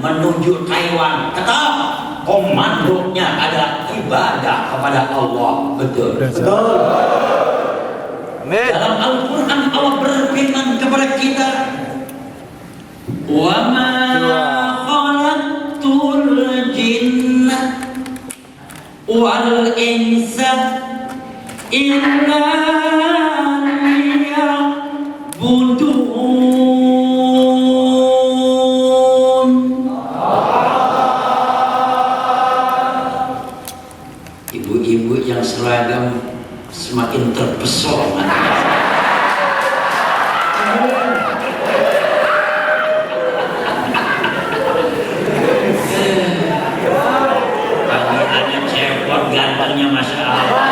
menuju Taiwan, tetap komandonya adalah ibadah kepada Allah. Betul. Betul. Dalam Al-Quran Allah berfirman kepada kita, wa ma khalaqtul jinna wal insa illa liya'budun. Ibu-ibu yang seragam semakin terpesona. Panggilannya cepot, gantengnya Masya Allah.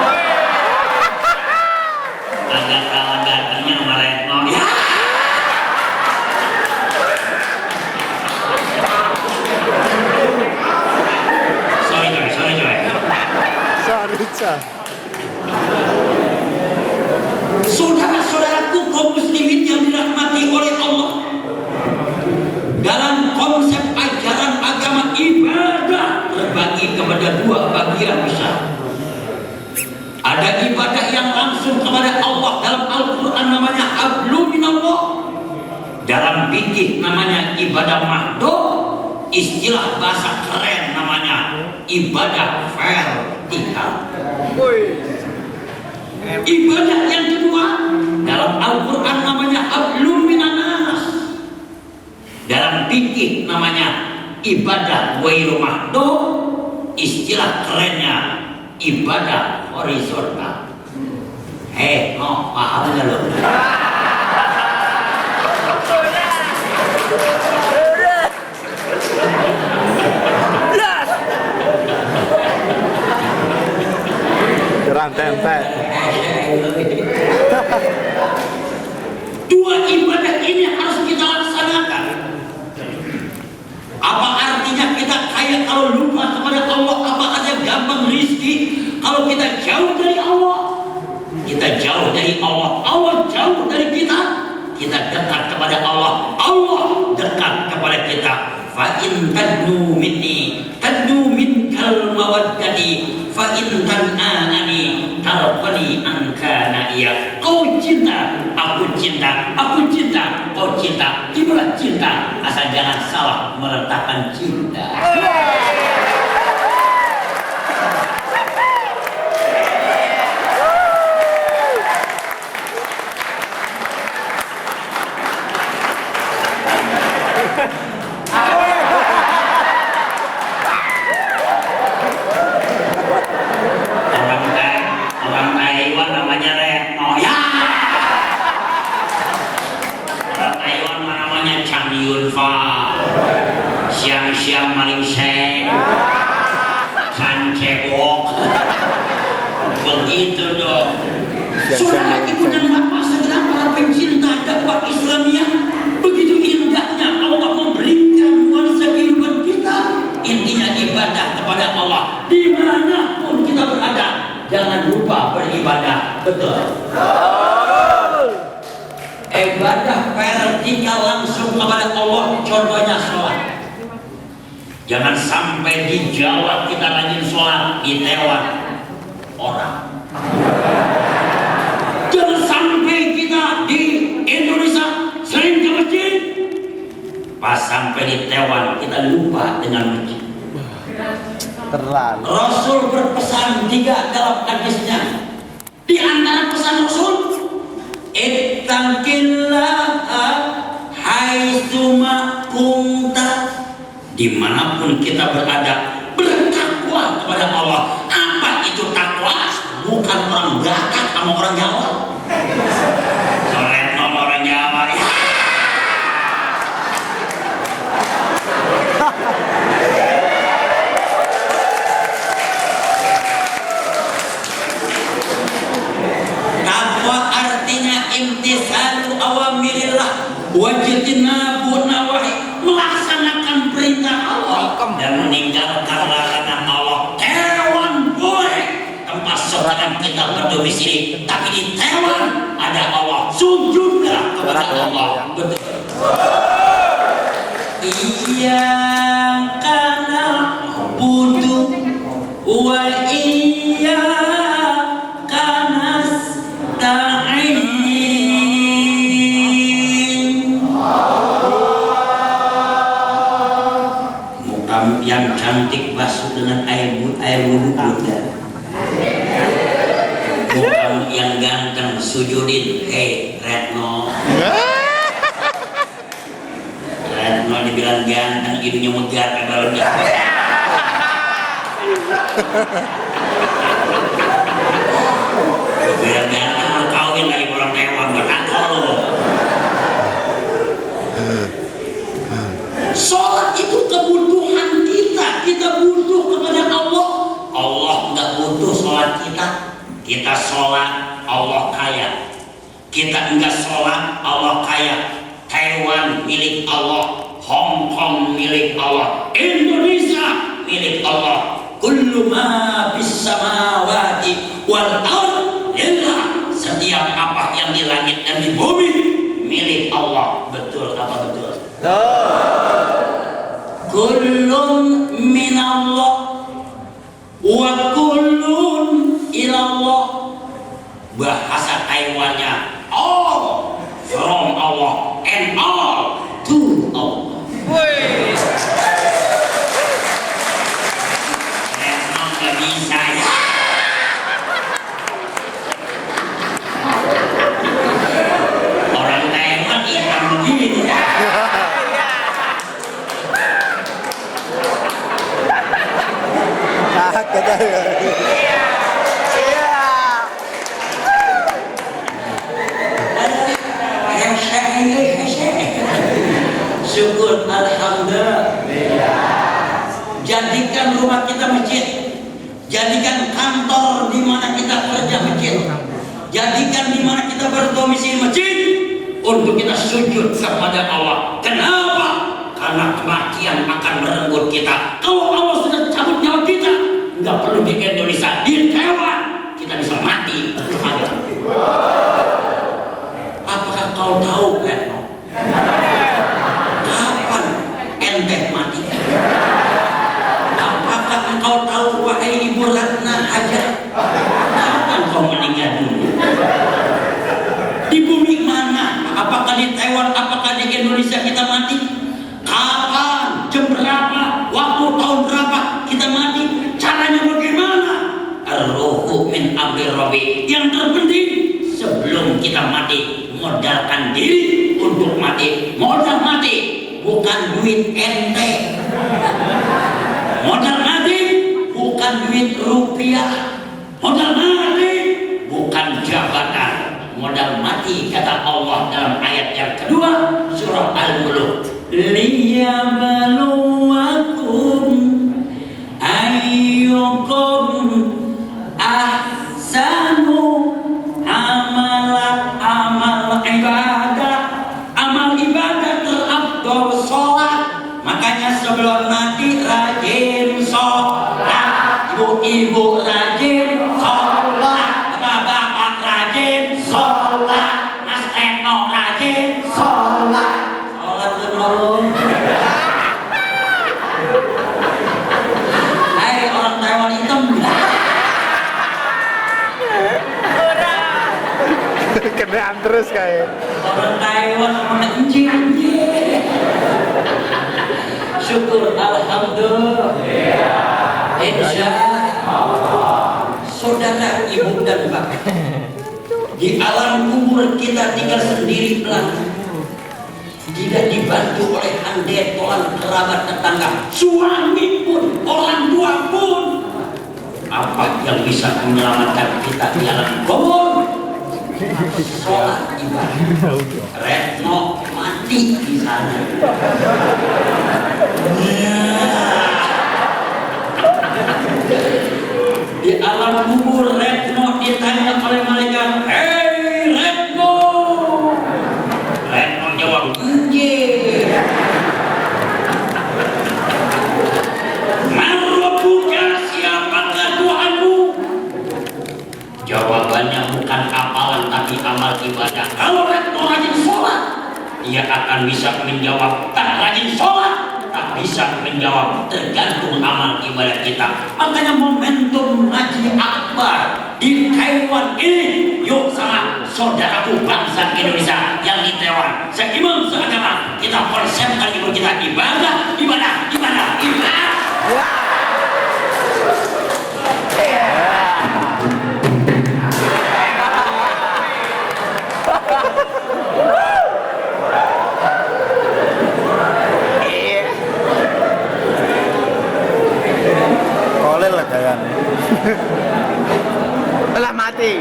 Agak kalah gantengnya sama Retno. Ya. Sorry coy. Saudara-saudaraku kaum muslimin yang dirahmati oleh Allah, dalam konsep ajaran agama ibadah terbagi kepada dua bagian besar. Ada ibadah yang langsung kepada Allah, dalam Al-Quran namanya hablum minallah, dalam fikih namanya ibadah mahdoh, istilah bahasa keren namanya ibadah vertikal. Ibadah yang kedua dalam Al-Quran namanya hablum minanas, dalam fikih namanya ibadah ghairu mahdoh, istilah kerennya ibadah horizontal. Paham nggak lo? Tempe. Dua ibadah ini harus kita laksanakan. Apa artinya kita kaya kalau lupa kepada Allah? Apa aja gampang rizki kalau kita jauh dari Allah? Kita jauh dari Allah, Allah jauh dari kita. Kita dekat kepada Allah, Allah dekat kepada kita. Fa in tadnu minni tadnu minkal mawaddati fa in tan'ani tarqani anka naiya. Kau cinta, aku cinta, aku cinta, kau cinta. Itulah cinta, asal jangan salah meletakkan cinta. Orang Taiwan namanya Retno. Ya. Orang Taiwan namanya Chang Yunfa, Siang Maling Seng, Chan Cebok. Begitu dong. Saudara ibu dan bapak segera para pencinta dakwah Islamiyah, begitu indahnya Allah memberikan nuansa kehidupan kita. Intinya ibadah kepada Allah dimanapun kita berada. Jangan lupa beribadah. Betul. Ibadah vertikal langsung kepada Allah, contohnya sholat. Jangan sampai di Jawa kita rajin sholat, di Taiwan orang. Jangan sampai kita di Indonesia sering ke masjid, pas sampai di Taiwan kita lupa dengan masjid. Terlalu. Rasul berpesan 3 dalam hadisnya. Di antara pesan Rasul, ittaqillaha haitsuma kunta. Dimanapun kita berada, bertakwa kepada Allah. Apa itu takwa? Bukan orang Batak sama orang Jawa. Retno orang Jawa. Takwa artinya imtisalu awamirillah wajtinabu nawahi, melaksanakan perintah Allah dan meninggalkan larangan Allah. Hewan boleh tempat sekarang kita berdomisili, tapi di Taiwan ada Allah, sujudlah kepada Allah. Betul. Iya wa iyyaka nasta'in. Muka yang cantik basuh dengan air wudhu Bunda. Muka yang ganteng sujudin. Hei Retno, Retno dibilang ganteng, hidungnya megar kalau dia. Biar ganteng mau kawin lagi orang mewah bertakol. Sholat itu kebutuhan kita butuh kepada Allah. Allah nggak butuh sholat kita. Kita sholat Allah kaya. Kita enggak sholat Allah kaya. Taiwan milik Allah, Hong Kong milik Allah, Indonesia milik Allah. Kullu ma bis samawati wal ardh lillah. Setiap apa yang di langit dan di bumi milik Allah. Betul apa betul? Kullun minallah wa kullun ilallah. Bahasa Taiwannya all from Allah and all to Allah. Memang gak bisa ya. Orang Taiwan hitam begini ya. Syukur alhamdulillah. Jadikan rumah kita masjid. Jadikan kantor di mana kita kerja masjid. Jadikan di mana kita berdomisili masjid untuk kita sujud kepada Allah. Kenapa? Karena kematian akan merenggut kita. Kalau Allah sudah cabut nyawa kita, nggak perlu di Indonesia, di Taiwan kita bisa mati. Apakah kau tahu kan? Kapan ente mati? Apakah engkau tahu wahai Ibu Ratna Hajar? Kapan kau meninggal dulu? Di bumi mana? Apakah di Taiwan? Apakah di Indonesia kita mati? Kapan? Jam berapa? Waktu tahun berapa kita mati? Caranya bagaimana? Ar-ruhu min amri rabbi. Yang terpenting sebelum kita mati, modalkan diri untuk mati. Modal mati bukan duit ente. Modal mati bukan duit rupiah. Modal mati bukan jabatan. Modal mati kata Allah dalam ayat yang kedua surah Al-Mulk. Liyabluwakum ayyukum ahsanu amala. Amal ibadah terafdol sholat. Makanya sebelum mati rajin sholat. Ibu-ibu rajin sholat. Bapak-bapak rajin sholat. Mas Eno rajin sholat. Sholat dulu. Hai orang Taiwan hitam. Kenaan terus kayak Orang Taiwan menjing. Syukur alhamdulillah. Insya Allah. Saudara, ibu dan bapak, di alam kubur kita tinggal sendiri belakang. Tidak dibantu oleh handetolan kerabat tetangga, suami pun, orang tua pun. Apa yang bisa menyelamatkan kita di alam kubur? Sholat ibadah. Retno mati di sana. Di alam kubur Retno ditanya oleh malaikat, "Hei Retno." Retno jawab, "Nggih." "Marabbuka, siapakah Tuhanmu?" Jawabannya bukan hafalan tapi amal ibadah. Kalau Retno rajin sholat, dia akan bisa menjawab. Tak rajin sholat, tak bisa menjawab. jawab, tergantung amal ibadah kita. Makanya momentum Haji Akbar di Taiwan ini, yuk sama saudaraku bangsa Indonesia yang di Taiwan, seiman seagama, kita konsepkan ibu kita ibadah, ibadah, ibadah, ibadah. Kolel lah kayak. Lah mati.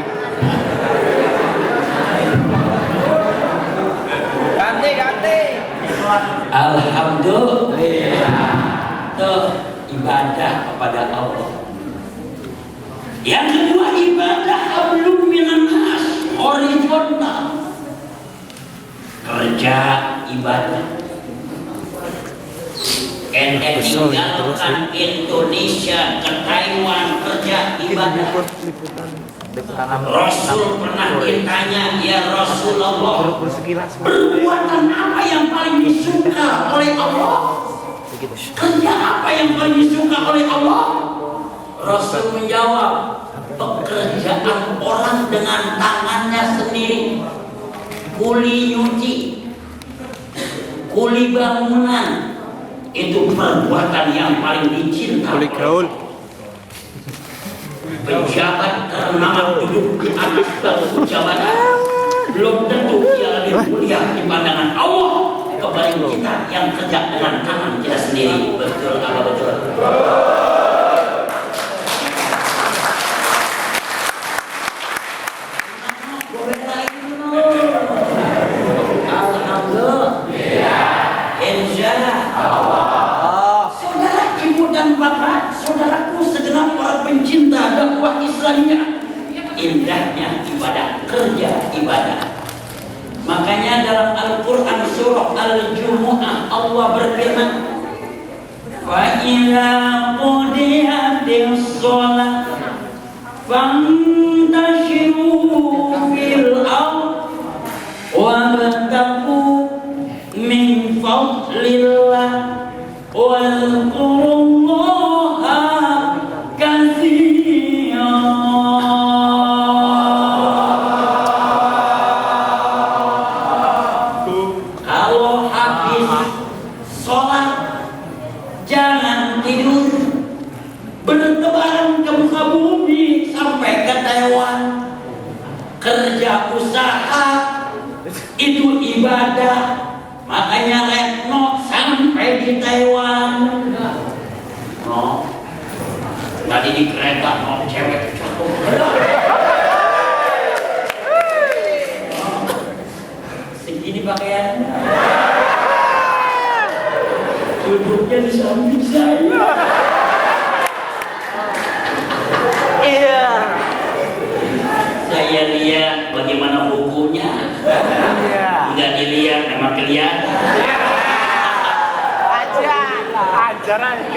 Ganti. Alhamdulillah. Tuh ibadah kepada Allah. Yang kedua ibadah hablum minan nas, horizontal. Kerja ibadah. Ente tinggalkan Indonesia ke Taiwan kerja ibadah. Rasul pernah ditanya, ya Rasulullah, perbuatan apa yang paling disuka oleh Allah? Kerja apa yang paling disuka oleh Allah? Rasul menjawab, pekerjaan orang dengan tangannya sendiri, kuli nyuci, kuli bangunan, itu perbuatan yang paling dicinta. Kuli gaul. Pejabat ternama duduk di atas bangku jabatan, belum tentu dia lebih mulia di pandangan Allah kebalik kita yang kerja dengan tangan kita sendiri. Betul apa betul? Saudara ibu dan bapak, saudaraku segenap para pencinta dakwah Islamnya, indahnya ibadah, kerja ibadah. Makanya dalam Al-Quran surah Al-Jumu'ah Allah berfirman, "Fa idza qudiyatis shalah fantashiru fil ardh wabtaghu min fadlillah wadhkurullaha katsiran." Kalau habis sholat jangan tidur, bertebaran ke muka bumi sampai ke Taiwan. Kerja usaha itu ibadah. Makanya Retno sampai di Taiwan. No, tadi di kereta no cewek cakep. Segini pakaiannya. Duduknya di samping saya. Iya. Saya lihat bagaimana bukunya. Enggak dilihat, memang kelihatan. Ajaran.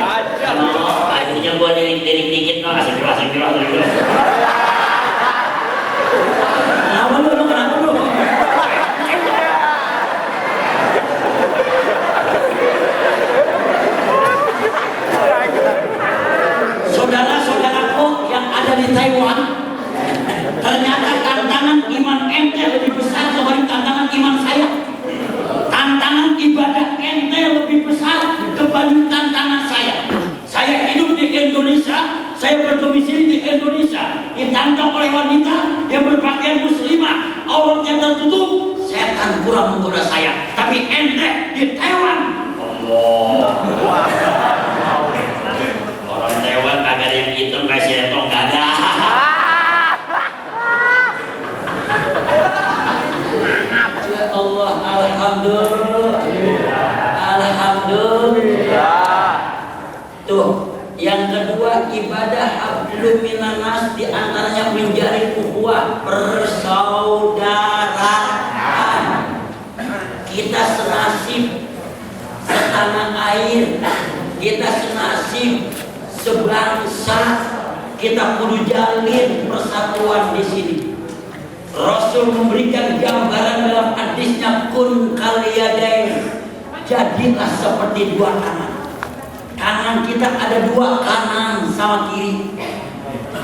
No, akhirnya gua lirik dikit, no, asik jelas. Kenapa lu? Saudara-saudaraku yang ada di Taiwan, ternyata tantangan iman ente lebih besar dibanding tantangan iman saya. Tantangan ibadah ente lebih besar dibanding tantangan saya. Saya hidup di Indonesia, saya berdomisili di Indonesia, ditantang oleh wanita yang berpakaian muslimah, auratnya tertutup, setan kurang menggoda saya. Tapi ente di Taiwan, Allah. Orang Taiwan kagak ada yang hitam kayak setan, gak ada. Allah, alhamdulillah. Tuh, yang kedua ibadah hablum minan nas, di antaranya menjalin ukhuwah, persaudaraan. Kita senasib setanah air, kita senasib sebangsa, kita kudu jalin persatuan di sini. Rasul memberikan gambaran dalam hadisnya, kun kaliyadain, jadilah seperti dua tangan. tangan kita ada dua, kanan sama kiri.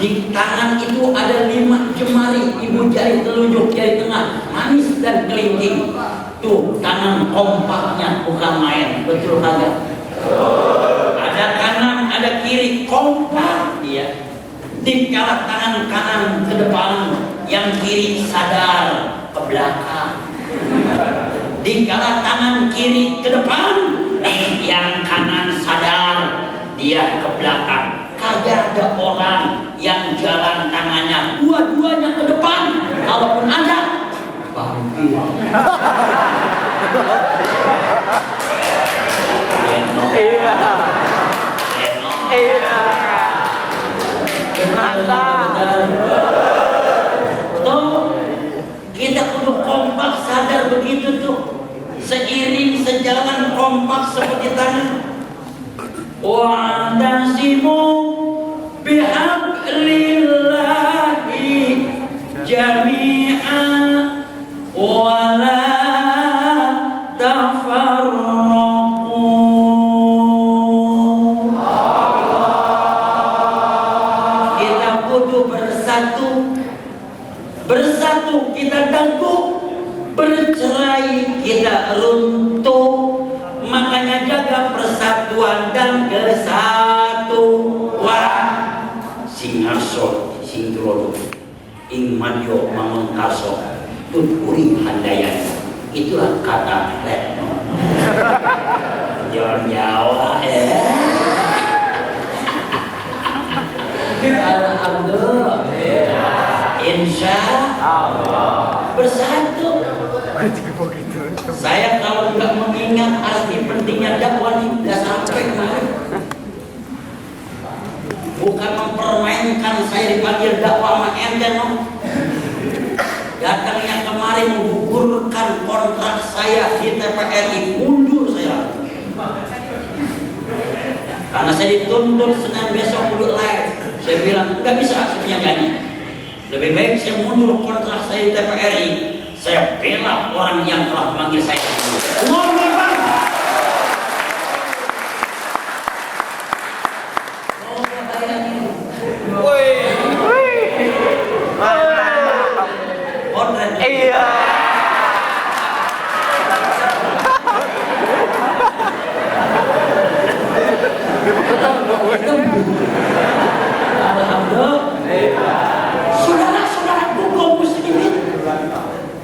Di tangan itu ada 5 jemari, ibu jari telunjuk, jari tengah, manis dan kelingking. Tuh tangan kompaknya bukan main, betul kagak? Ada kanan, ada kiri, kompak dia. Dikala tangan kanan ke depan, yang kiri sadar ke belakang. Dikala tangan kiri ke depan, yang kanan sadar dia ke belakang. Kagak ada orang yang jalan tangannya dua-duanya ke depan. Kalaupun ada, bangkit. Iya. Iya. Tuh, kita kudu kompak sadar begitu tuh. Seiring sejalan kompak seperti tadi. Wa'tasimu bihablillahi jami'an wa la tafarraqu. Kita kudu bersatu kita teguh, bercerai kita runtuh. Makanya jaga persatuan dan kesatuan. Singarso singkrono ing madyo mamengkaso tuturi handayan. Itulah kata Retno. Jawa Alhamdulillah. Insya Allah bersatu. Saya kalau nggak mengingat arti pentingnya dakwah ini nggak sampai kemarin. Bukan mempermainkan saya dipanggil dakwah sama ente no. Datangnya kemarin menggugurkan kontrak saya di TPRI, mundur saya. Karena saya dituntut Senin besok kudu live. Saya bilang nggak bisa sebenarnya gaji. Lebih baik saya mundur kontrak saya di TPRI. Saya bela orang yang telah memanggil saya. Allahu Akbar. Iya. Saudara-saudaraku kaum muslimin,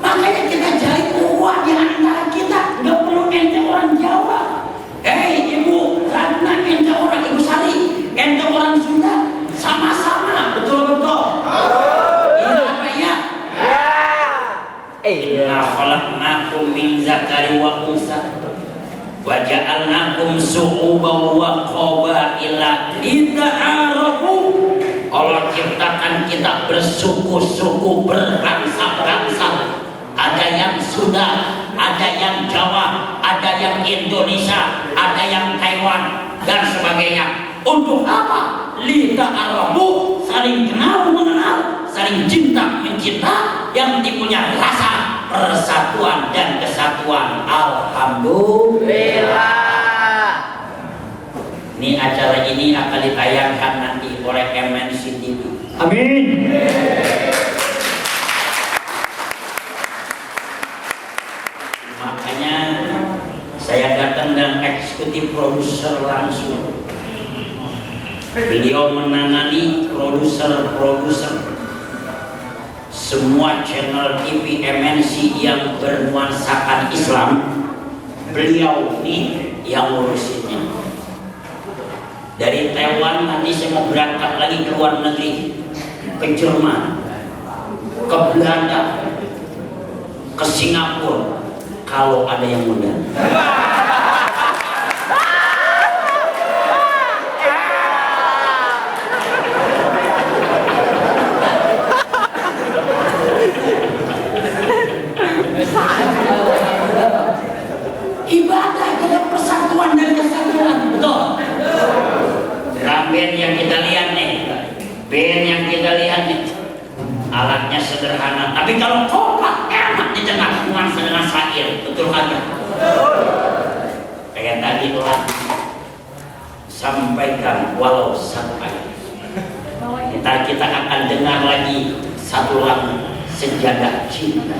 makanya kita jalin ukhuwah di antara kita. Nggak perlu ente orang Jawa. Hei Ibu Ratna, ente orang Ibu Sari, ente orang Sunda, sama-sama, betul-betul. Iya apa ya? Inna khalaqnakum min zakari wa unsa wa ja'alnakum syu'uban wa qabaila lita'arafu. Allah ciptakan kita bersuku-suku, berbangsa-bangsa. Ada yang Sunda, ada yang Jawa, ada yang Indonesia, ada yang Taiwan dan sebagainya. Untuk apa? Lita'arafu, saling kenal mengenal, saling cinta mencinta, yang punya rasa persatuan dan kesatuan. Alhamdulillah. Ini acara ini akan ditayangkan nanti oleh MNC TV. Amin. Makanya saya datang dengan eksekutif produser langsung. Beliau menangani produser semua channel TV MNC yang bernuansakan Islam. Beliau ini yang ngurusinnya. Dari Taiwan nanti saya mau berangkat lagi ke luar negeri, ke Jerman, ke Belanda, ke Singapura, kalau ada yang undang. Ibadah dalam persatuan dan kesatuan, betul. Band yang kita lihat nih, band yang kita lihat nih, alatnya sederhana, tapi kalau kompak enak di tengah nuansa dengan syair, betul kan? Kayak tadi tuh sampaikan walau satu ayat. Kita akan dengar lagi satu lagu Sejadah Cinta.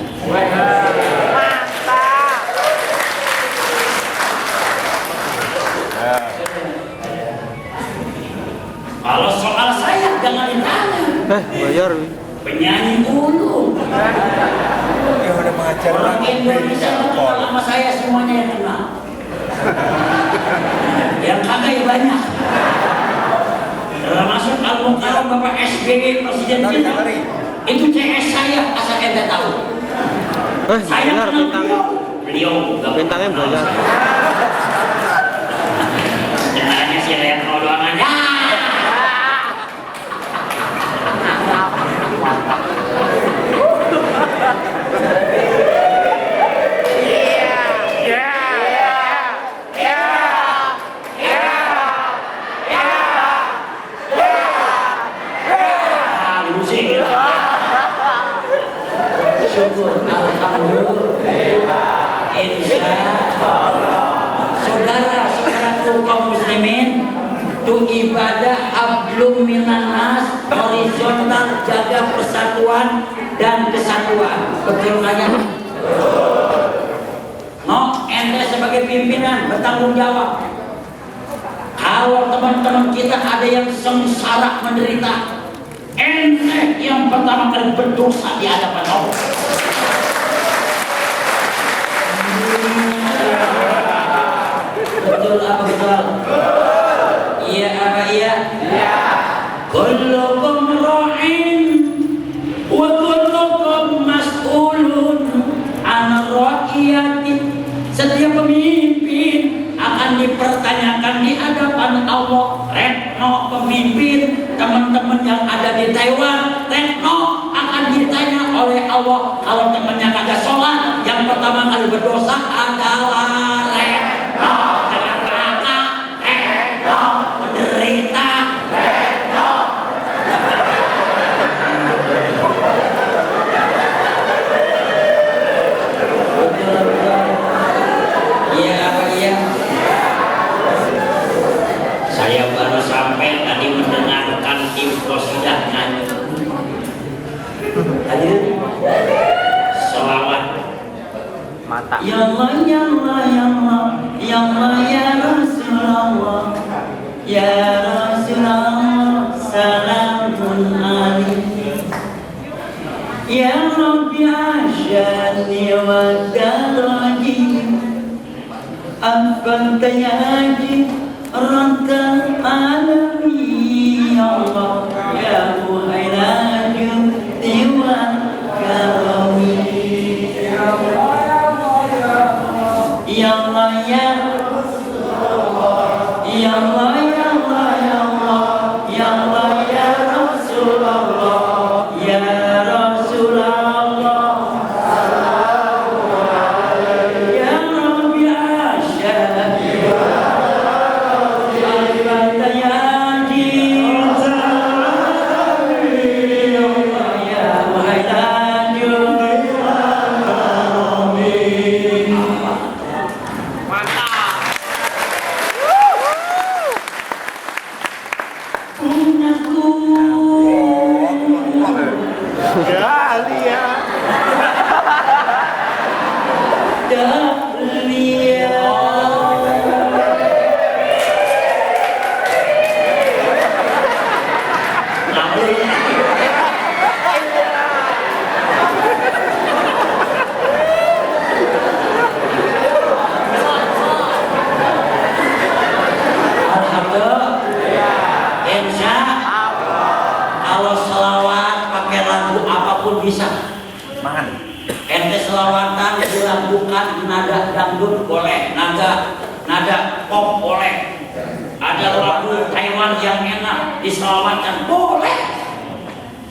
Kalau soal saya jangan ditanya. Bayar. Penyanyi dulu. Yang udah mengajar Orang Indonesia kenal sama saya semuanya yang kenal. Yang kagak ya banyak. Termasuk Al-Mukarram Bapak SBY Presiden kita. Itu CS saya asal ente tahu. Saya bayar kenal bintangnya. beliau nggak Bintangnya kenal bayar. saya. Kenalnya si Retno doang aja. Syukur alhamdulillah. Insyaallah. Saudara-saudaraku kaum muslimin, itu ibadah hablum minan nas, horizontal, jaga persatuan dan kesatuan. Betul kagak? No, ente sebagai pimpinan bertanggung jawab. Kalau teman-teman kita ada yang sengsara menderita, ente yang pertama kali berdosa di hadapan Allah. Betul apa betul? Iya apa iya? Iya. Kullukum ra'in wa kullukum mas'ulun an ra'iyati. Setiap pemimpin akan dipertanyakan di hadapan Allah. Retno pemimpin, teman-teman yang ada di Taiwan, Retno akan ditanya oleh Allah. Kalau temannya kagak sholat, yang pertama kali berdosa adalah Retno. Jangan raka, Retno menderita, Retno. Iya apa iya? Saya baru sampai tadi mendengarkan info sudah nyanyi. Hadirin, selawat. Mata. Ya Allah, ya Allah, ya Allah, ya Allah, ya Rasulullah, ya Rasulullah, salamun alaikum. Ya Rabbi asyani wa daraji, أنفلت ياجي رد العالمي يا الله يا مهيراج ديوى كرمي يا الله يا الله يا الله يا الله يا الله يا الله يا رسول الله يا رسول الله bisa. Ente selawatan dilakukan nada dangdut boleh, nada pop boleh. Ada lagu Taiwan yang enak diselawatkan boleh.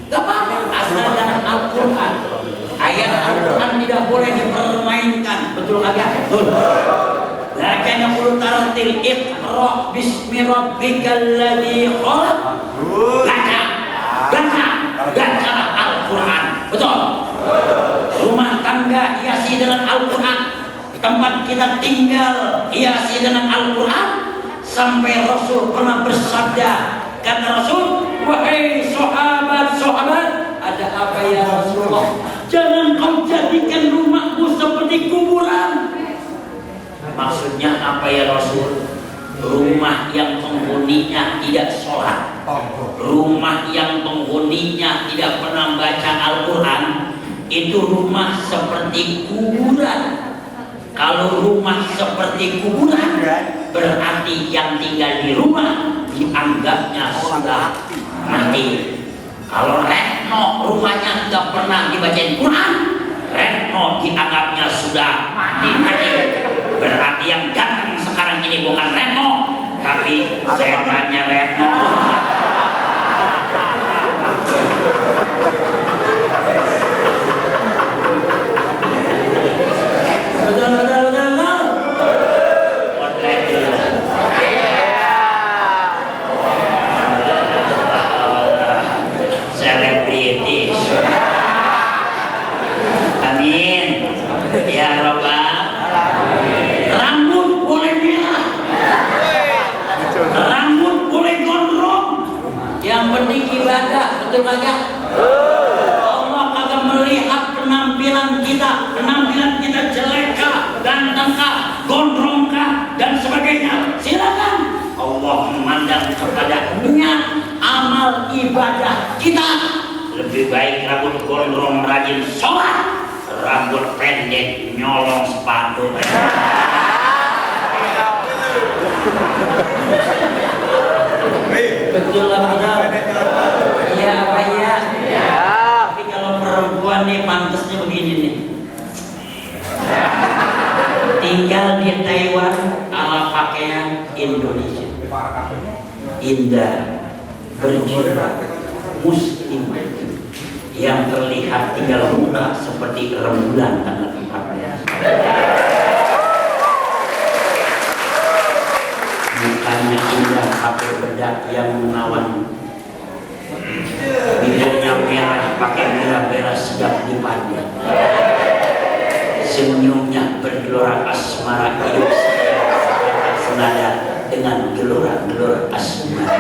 Gak apa-apa, asal dalam Al-Quran. Ayat Al-Quran tidak boleh dipermainkan, betul kagak? Betul. Lakin yaqulu tartil iqra bismi rabbikal ladzi khalaq. Baca Al-Quran. Betul. Rumah tangga hiasi dengan Al-Quran. Tempat kita tinggal hiasi dengan Al-Quran. sampai Rasul pernah bersabda, kata Rasul, wahai sahabat, ada apa ya Rasulullah? Jangan kau jadikan rumahmu seperti kuburan. Maksudnya apa ya Rasul? Rumah yang penghuninya tidak sholat, rumah yang penghuninya tidak pernah baca Al-Quran, itu rumah seperti kuburan. Kalau rumah seperti kuburan, berarti yang tinggal di rumah dianggapnya sudah mati. Kalau Retno rumahnya tidak pernah dibacain Quran, Retno dianggapnya sudah mati. Berarti yang datang sekarang ini bukan Retno, tapi setannya Retno. Selebritis. Amin. Ya Rabbal. Rambut boleh merah, rambut boleh gondrong, yang penting ibadah, betul kagak? Allah kagak melihat penampilan kita jelek kah, ganteng kah, gondrong kah, dan sebagainya. Silakan. Allah memandang kepada niat amal ibadah kita. Lebih baik rambut gondrong rajin sholat, rambut pendek nyolong sepatu. Betul lah benar. Iya apa ya? Tapi kalau perempuan nih pantasnya begini nih. Tinggal di Taiwan ala pakaian Indonesia. Indah, berjilbab, muslim, yang terlihat tinggal muka seperti rembulan tanggal 14. Mukanya indah pakai bedak yang menawan, bibirnya merah pakai merah-merah sedap dipandang, senyumnya bergelora asmara, hidup saya senada dengan gelora-gelora asmara.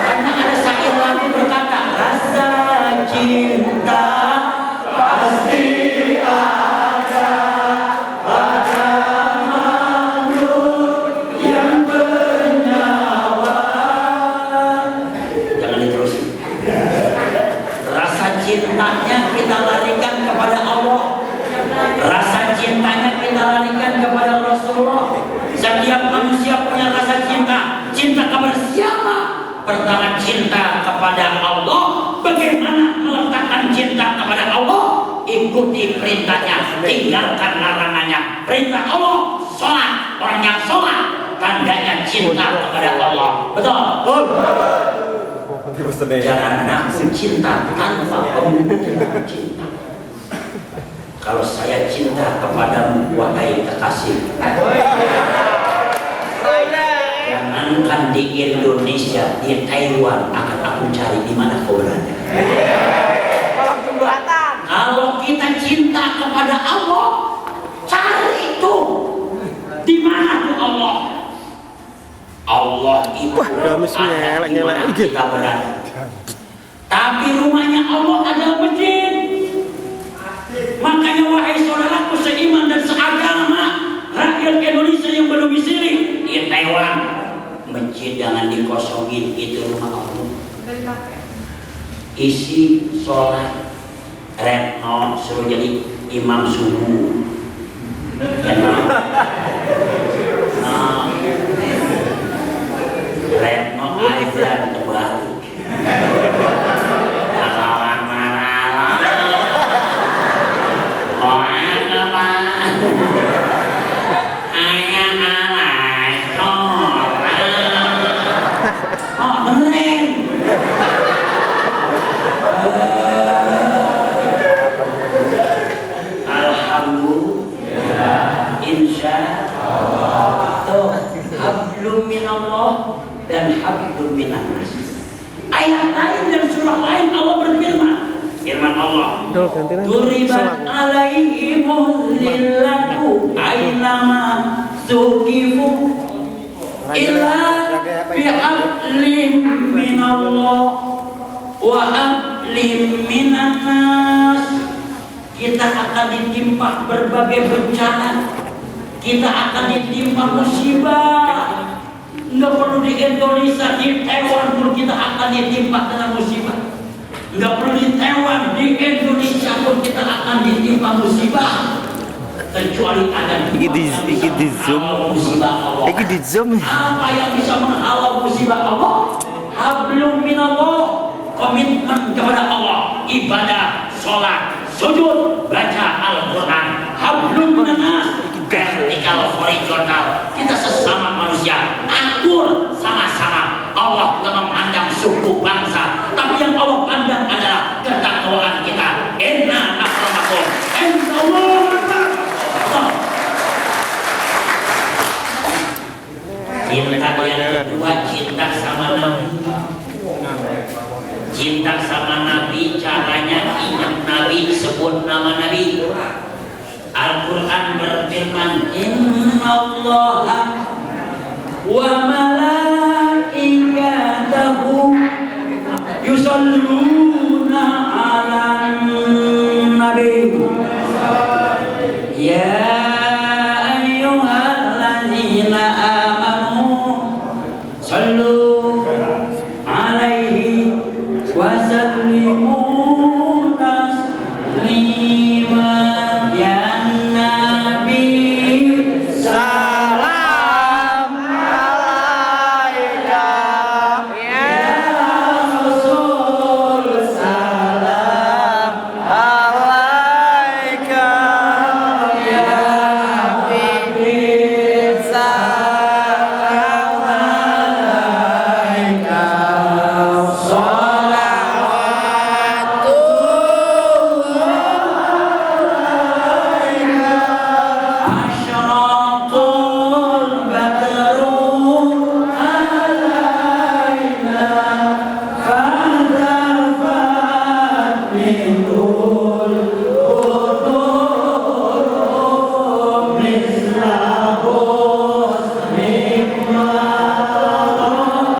Karena ada syair lagu berkata, rasa cinta pasti ada pada makhluk yang bernyawa. Jangan diterusin. Rasa cintanya kita larikan kepada Allah, rasa cintanya kita larikan kepada Rasulullah. Setiap manusia punya rasa cinta. Cinta kepada siapa? Pertama cinta kepada Allah. Bagaimana meletakkan cinta kepada Allah? Ikuti perintahnya, tinggalkan larangannya. Perintah Allah, sholat. Orang yang sholat tandanya cinta kepada Allah. Betul? Jangan nafsu cinta tanpa pembuktian cinta. Kalau saya cinta kepadamu, wahai kekasih, jangankan di Indonesia, di Taiwan akan aku cari di mana kau berada. Kalau kita cinta kepada Allah, cari itu di mana tuh Allah. Allah itu ada di mana kita berada. Tapi rumahnya Allah adalah masjid. Makanya wahai saudaraku seiman dan seagama, rakyat Indonesia yang berdomisili di Taiwan, masjid jangan dikosongin, itu rumah Allah. Isi sholat. Retno suruh jadi imam subuh. Retno azan terbalik. Insya Allah, hablum minallah dan hablum minan nas. Allah. Dol, ganti lagi. Duribat alaihimul zillatu ainama suqifu illa bi'adlim minallah wa adlim minan nas. Kita akan ditimpa berbagai bencana, kita akan ditimpa musibah. Nggak perlu di Indonesia, di Taiwan pun kita akan ditimpa dengan musibah. Nggak perlu di Taiwan, di Indonesia pun kita akan ditimpa musibah. Kecuali ada Iki di zoom. musibah Allah. Iki di zoom. Apa yang bisa menghalau musibah Allah? Hablum minallah, komitmen kepada Allah, ibadah, sholat, sujud, baca Al-Quran. Hablum minanas, vertikal, horizontal. Kita sesama manusia, akur sama-sama. Allah tidak memandang suku bangsa, tapi yang Allah pandang adalah ketakwaan kita. Inna akramakum indallah. Cinta yang kedua, cinta sama Nabi. Cinta sama Nabi, caranya ingat Nabi, sebut nama Nabi. Al-Quran berfirman, Innallaha wa malaikatahu yusalluna ala nabi. Ya ayyuhalladzina amanu sallu alaihi wa sallimu taslima. Ya Nabi Salam alaika. ya Rasul Salam alaika. ya Habib Salam alaika. Asyraqul badru alaina fadafat minul